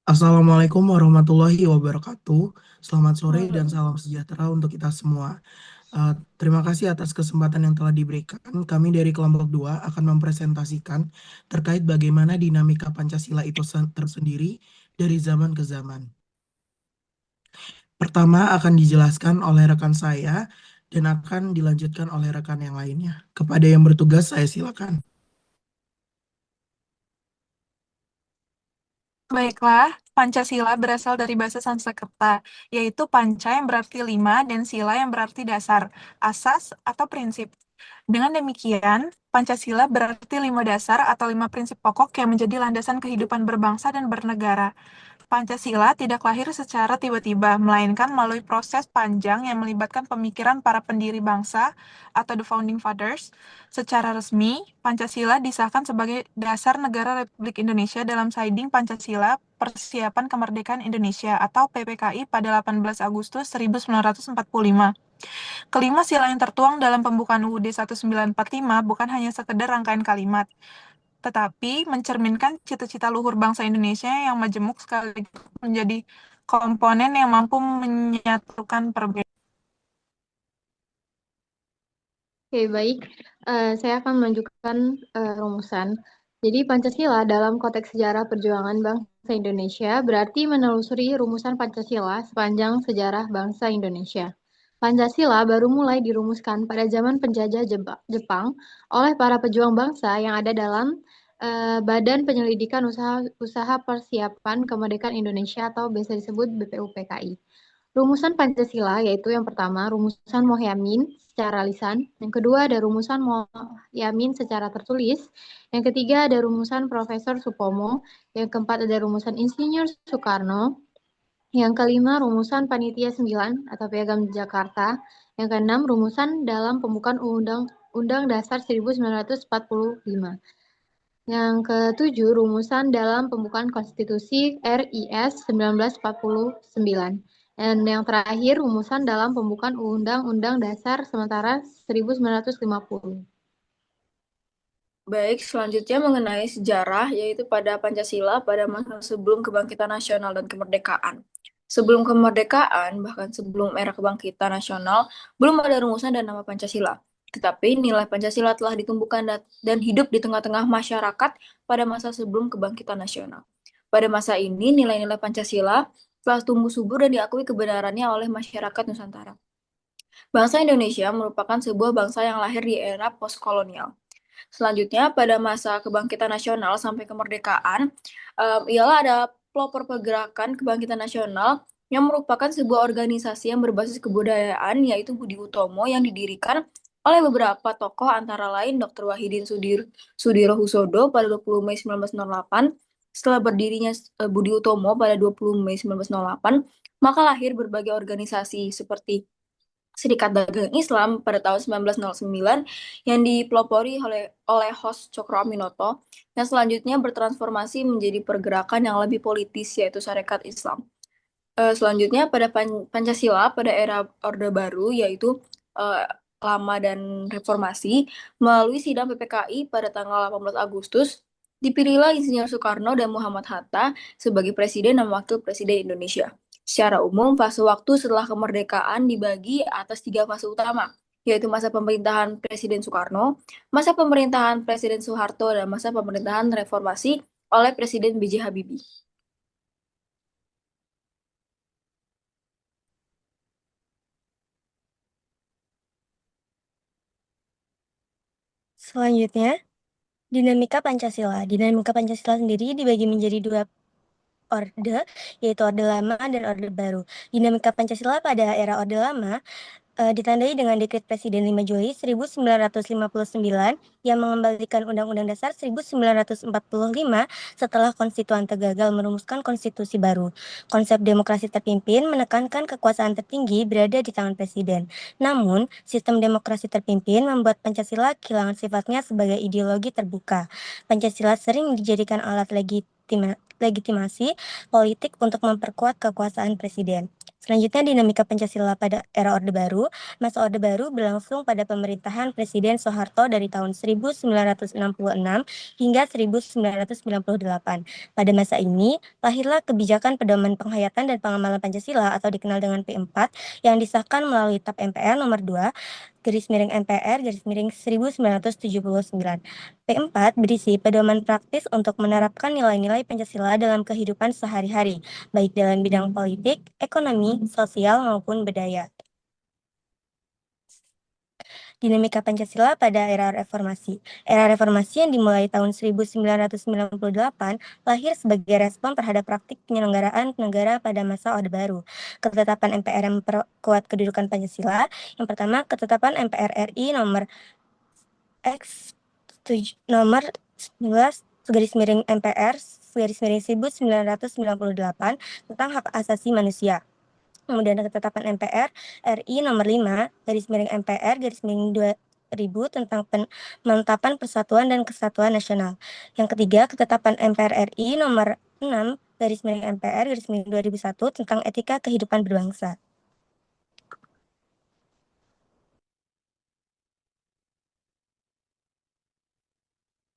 Assalamualaikum warahmatullahi wabarakatuh. Selamat sore dan Halo. salam sejahtera untuk kita semua. Terima kasih atas kesempatan yang telah diberikan. Kami dari kelompok 2 akan mempresentasikan terkait bagaimana dinamika Pancasila itu tersendiri dari zaman ke zaman. Pertama akan dijelaskan oleh rekan saya dan akan dilanjutkan oleh rekan yang lainnya. Kepada yang bertugas, saya silakan. Baiklah, Pancasila berasal dari bahasa Sanskerta, yaitu panca yang berarti lima dan sila yang berarti dasar, asas, atau prinsip. Dengan demikian, Pancasila berarti lima dasar atau lima prinsip pokok yang menjadi landasan kehidupan berbangsa dan bernegara. Pancasila tidak lahir secara tiba-tiba, melainkan melalui proses panjang yang melibatkan pemikiran para pendiri bangsa atau the Founding Fathers. Secara resmi, Pancasila disahkan sebagai dasar negara Republik Indonesia dalam Saiding Pancasila Persiapan Kemerdekaan Indonesia atau PPKI pada 18 Agustus 1945. Kelima sila yang tertuang dalam pembukaan UUD 1945 bukan hanya sekedar rangkaian kalimat, tetapi mencerminkan cita-cita luhur bangsa Indonesia yang majemuk sekaligus menjadi komponen yang mampu menyatukan perbedaan. Oke, baik. Saya akan menunjukkan rumusan. Jadi Pancasila dalam konteks sejarah perjuangan bangsa Indonesia berarti menelusuri rumusan Pancasila sepanjang sejarah bangsa Indonesia. Pancasila baru mulai dirumuskan pada zaman penjajah Jepang oleh para pejuang bangsa yang ada dalam Badan Penyelidikan Usaha Persiapan Kemerdekaan Indonesia atau biasa disebut BPUPKI. Rumusan Pancasila yaitu yang pertama rumusan Mohyamin secara lisan, yang kedua ada rumusan Mohyamin secara tertulis, yang ketiga ada rumusan Profesor Supomo, yang keempat ada rumusan Insinyur Soekarno, yang kelima rumusan Panitia 9 atau Piagam Jakarta, yang keenam rumusan dalam pembukaan Undang Dasar 1945. Yang ketujuh, rumusan dalam pembukaan Konstitusi RIS 1949. Dan yang terakhir, rumusan dalam pembukaan Undang-Undang Dasar sementara 1950. Baik, selanjutnya mengenai sejarah, yaitu pada Pancasila pada masa sebelum kebangkitan nasional dan kemerdekaan. Sebelum kemerdekaan, bahkan sebelum era kebangkitan nasional, belum ada rumusan dan nama Pancasila. Tetapi nilai Pancasila telah ditumbuhkan dan hidup di tengah-tengah masyarakat pada masa sebelum kebangkitan nasional. Pada masa ini, nilai-nilai Pancasila telah tumbuh subur dan diakui kebenarannya oleh masyarakat Nusantara. Bangsa Indonesia merupakan sebuah bangsa yang lahir di era postkolonial. Selanjutnya, pada masa kebangkitan nasional sampai kemerdekaan, ialah ada pelopor pergerakan kebangkitan nasional yang merupakan sebuah organisasi yang berbasis kebudayaan, yaitu Budi Utomo yang didirikan oleh beberapa tokoh antara lain Dr. Wahidin Sudirohusodo pada 20 Mei 1908. Setelah berdirinya Budi Utomo pada 20 Mei 1908, maka lahir berbagai organisasi seperti Serikat Dagang Islam pada tahun 1909 yang dipelopori oleh Hos Cokro Aminoto yang selanjutnya bertransformasi menjadi pergerakan yang lebih politis yaitu Sarekat Islam. Selanjutnya pada Pancasila pada era Orde Baru yaitu Lama dan Reformasi melalui sidang PPKI pada tanggal 18 Agustus dipilihlah Insinyur Soekarno dan Muhammad Hatta sebagai Presiden dan Wakil Presiden Indonesia. Secara umum, fase waktu setelah kemerdekaan dibagi atas 3 fase utama, yaitu masa pemerintahan Presiden Soekarno, masa pemerintahan Presiden Soeharto, dan masa pemerintahan reformasi oleh Presiden B.J. Habibie. Selanjutnya, dinamika Pancasila. Dinamika Pancasila sendiri dibagi menjadi dua orde, yaitu Orde Lama dan Orde Baru. Dinamika Pancasila pada era Orde Lama ditandai dengan Dekret Presiden 5 Juli 1959 yang mengembalikan Undang-Undang Dasar 1945 setelah konstituante gagal merumuskan konstitusi baru. Konsep demokrasi terpimpin menekankan kekuasaan tertinggi berada di tangan presiden. Namun, sistem demokrasi terpimpin membuat Pancasila kehilangan sifatnya sebagai ideologi terbuka. Pancasila sering dijadikan alat legitimasi politik untuk memperkuat kekuasaan presiden. Selanjutnya, dinamika Pancasila pada era Orde Baru. Masa Orde Baru berlangsung pada pemerintahan Presiden Soeharto dari tahun 1966 hingga 1998. Pada masa ini, lahirlah kebijakan pedoman penghayatan dan pengamalan Pancasila atau dikenal dengan P4 yang disahkan melalui TAP MPR nomor 2 garis miring MPR garis miring 1979. P4 berisi pedoman praktis untuk menerapkan nilai-nilai Pancasila dalam kehidupan sehari-hari, baik dalam bidang politik, ekonomi, sosial, maupun budaya. Dinamika Pancasila pada era reformasi. Era reformasi yang dimulai tahun 1998 lahir sebagai respon terhadap praktik penyelenggaraan negara pada masa Orde Baru. Ketetapan MPR yang memperkuat kedudukan Pancasila. Yang pertama, ketetapan MPR RI nomor X nomor 11 garis miring MPR garis miring 1998 tentang hak asasi manusia. Kemudian ketetapan MPR RI nomor 5 garis miring MPR garis miring 2000 tentang penetapan persatuan dan kesatuan nasional. Yang ketiga, ketetapan MPR RI nomor 6 garis miring MPR garis miring 2001 tentang etika kehidupan berbangsa.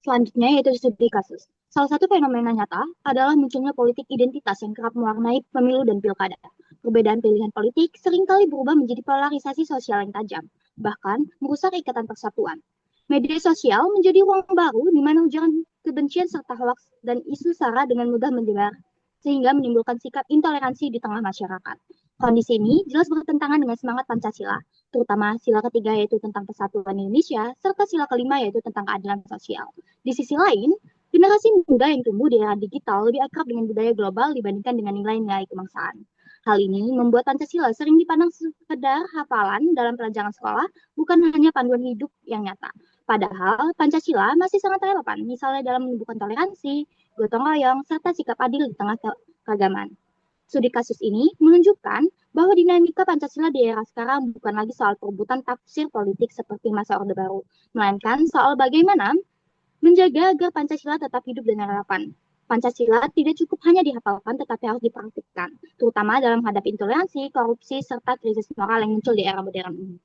Selanjutnya yaitu studi kasus. Salah satu fenomena nyata adalah munculnya politik identitas yang kerap mewarnai pemilu dan pilkada. Perbedaan pilihan politik seringkali berubah menjadi polarisasi sosial yang tajam, bahkan merusak ikatan persatuan. Media sosial menjadi ruang baru di mana ujaran kebencian serta hoaks dan isu sara dengan mudah menyebar, sehingga menimbulkan sikap intoleransi di tengah masyarakat. Kondisi ini jelas bertentangan dengan semangat Pancasila, terutama sila ketiga yaitu tentang persatuan Indonesia, serta sila kelima yaitu tentang keadilan sosial. Di sisi lain, generasi muda yang tumbuh di era digital lebih akrab dengan budaya global dibandingkan dengan nilai-nilai kebangsaan. Hal ini membuat Pancasila sering dipandang sekedar hafalan dalam pelajaran sekolah, bukan hanya panduan hidup yang nyata. Padahal Pancasila masih sangat relevan, misalnya dalam menumbuhkan toleransi, gotong royong, serta sikap adil di tengah keragaman. Studi kasus ini menunjukkan bahwa dinamika Pancasila di era sekarang bukan lagi soal perebutan tafsir politik seperti masa Orde Baru, melainkan soal bagaimana menjaga agar Pancasila tetap hidup dan relevan. Pancasila tidak cukup hanya dihafalkan tetapi harus dipraktikkan, terutama dalam menghadapi intoleransi, korupsi, serta krisis moral yang muncul di era modern ini.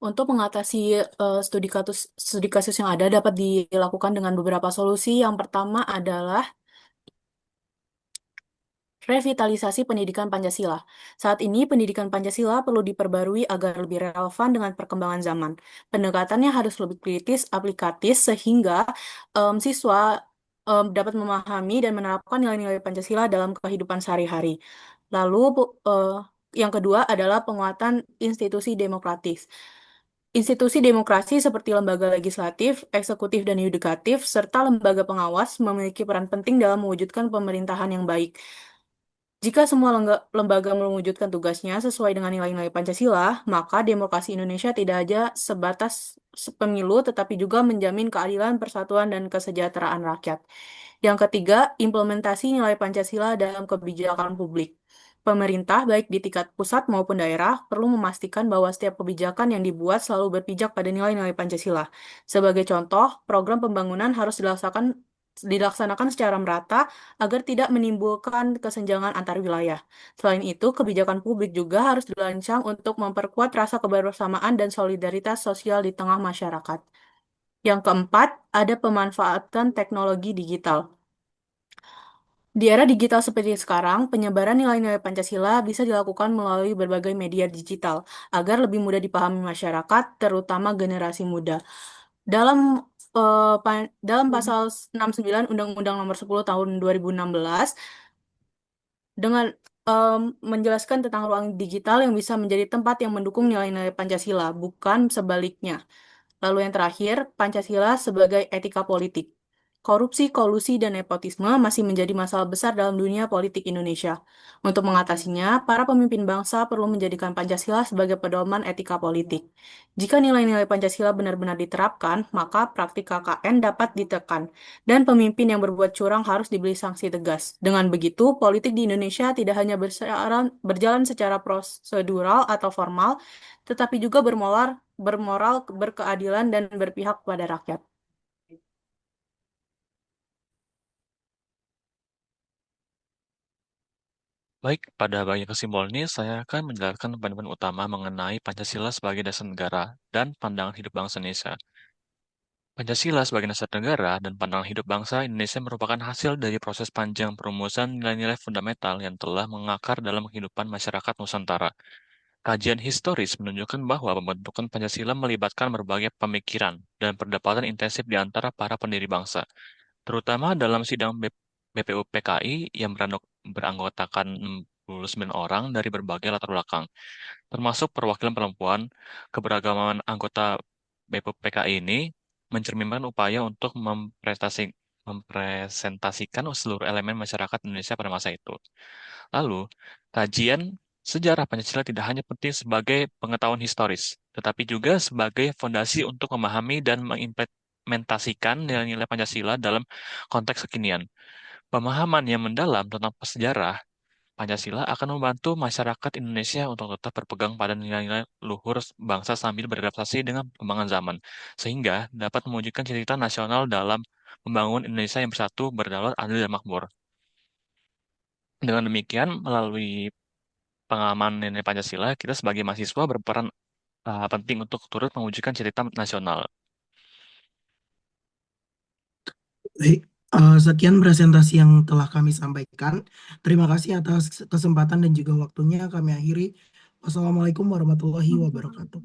Untuk mengatasi studi kasus yang ada dapat dilakukan dengan beberapa solusi. Yang pertama adalah revitalisasi pendidikan Pancasila. Saat ini pendidikan Pancasila perlu diperbarui agar lebih relevan dengan perkembangan zaman. Pendekatannya harus lebih kritis, aplikatif, sehingga siswa dapat memahami dan menerapkan nilai-nilai Pancasila dalam kehidupan sehari-hari. Lalu, yang kedua adalah penguatan institusi demokratis. Institusi demokrasi seperti lembaga legislatif, eksekutif, dan yudikatif, serta lembaga pengawas memiliki peran penting dalam mewujudkan pemerintahan yang baik. Jika semua lembaga mewujudkan tugasnya sesuai dengan nilai-nilai Pancasila, maka demokrasi Indonesia tidak hanya sebatas pemilu, tetapi juga menjamin keadilan, persatuan, dan kesejahteraan rakyat. Yang ketiga, implementasi nilai Pancasila dalam kebijakan publik. Pemerintah, baik di tingkat pusat maupun daerah, perlu memastikan bahwa setiap kebijakan yang dibuat selalu berpijak pada nilai-nilai Pancasila. Sebagai contoh, program pembangunan harus dilaksanakan secara merata agar tidak menimbulkan kesenjangan antar wilayah. Selain itu, kebijakan publik juga harus dirancang untuk memperkuat rasa kebersamaan dan solidaritas sosial di tengah masyarakat. Yang keempat, ada pemanfaatan teknologi digital. Di era digital seperti sekarang, penyebaran nilai-nilai Pancasila bisa dilakukan melalui berbagai media digital agar lebih mudah dipahami masyarakat, terutama generasi muda. Dalam pasal 69 Undang-Undang Nomor 10 Tahun 2016 dengan menjelaskan tentang ruang digital yang bisa menjadi tempat yang mendukung nilai-nilai Pancasila, bukan sebaliknya. Lalu yang terakhir, Pancasila sebagai etika politik. Korupsi, kolusi, dan nepotisme masih menjadi masalah besar dalam dunia politik Indonesia. Untuk mengatasinya, para pemimpin bangsa perlu menjadikan Pancasila sebagai pedoman etika politik. Jika nilai-nilai Pancasila benar-benar diterapkan, maka praktik KKN dapat ditekan, dan pemimpin yang berbuat curang harus diberi sanksi tegas. Dengan begitu, politik di Indonesia tidak hanya berjalan secara prosedural atau formal, tetapi juga bermoral, berkeadilan, dan berpihak kepada rakyat. Baik, pada bagian kesimpulan ini saya akan menjelaskan poin-poin utama mengenai Pancasila sebagai dasar negara dan pandangan hidup bangsa Indonesia. Pancasila sebagai dasar negara dan pandangan hidup bangsa Indonesia merupakan hasil dari proses panjang perumusan nilai-nilai fundamental yang telah mengakar dalam kehidupan masyarakat Nusantara. Kajian historis menunjukkan bahwa pembentukan Pancasila melibatkan berbagai pemikiran dan perdebatan intensif di antara para pendiri bangsa, terutama dalam sidang BPUPKI yang beranggotakan 69 orang dari berbagai latar belakang, termasuk perwakilan perempuan. Keberagaman anggota BPUPKI ini mencerminkan upaya untuk mempresentasikan seluruh elemen masyarakat Indonesia pada masa itu. Lalu, kajian sejarah Pancasila tidak hanya penting sebagai pengetahuan historis, tetapi juga sebagai fondasi untuk memahami dan mengimplementasikan nilai-nilai Pancasila dalam konteks kekinian. Pemahaman yang mendalam tentang sejarah Pancasila akan membantu masyarakat Indonesia untuk tetap berpegang pada nilai-nilai luhur bangsa sambil beradaptasi dengan perkembangan zaman, sehingga dapat mewujudkan cita-cita nasional dalam membangun Indonesia yang bersatu, berdaulat, adil, dan makmur. Dengan demikian, melalui pengalaman nilai Pancasila, kita sebagai mahasiswa berperan penting untuk turut mewujudkan cita-cita nasional. Baik, sekian presentasi yang telah kami sampaikan. Terima kasih atas kesempatan dan juga waktunya. Kami akhiri. Wassalamualaikum warahmatullahi wabarakatuh.